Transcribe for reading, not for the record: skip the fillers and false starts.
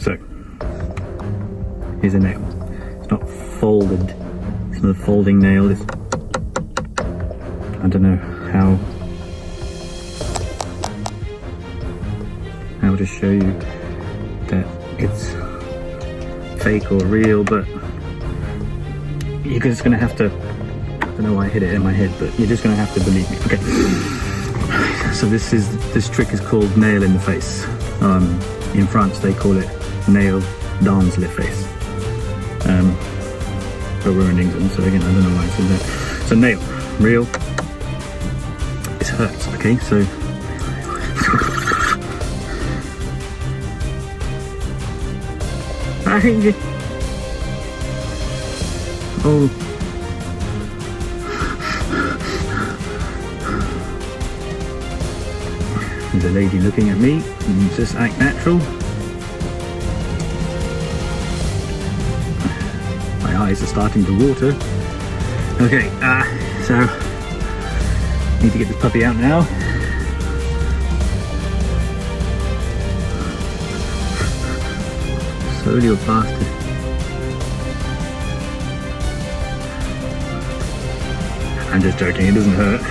So here's a nail. It's not folded. It's not a folding nail. It's, I don't know how to show you that it's fake or real, but you're just gonna have to, I don't know why I hit it in my head, but you're just gonna have to believe me. Okay, so this trick is called nail in the face. In France they call it nail dans le face, but we're in England, so again I don't know why it's in there. So nail, real, it hurts. Okay, so oh, there's a lady looking at me. Just act natural. My eyes are starting to water. Okay, so need to get this puppy out now. Slowly or faster. I'm just joking, it doesn't hurt.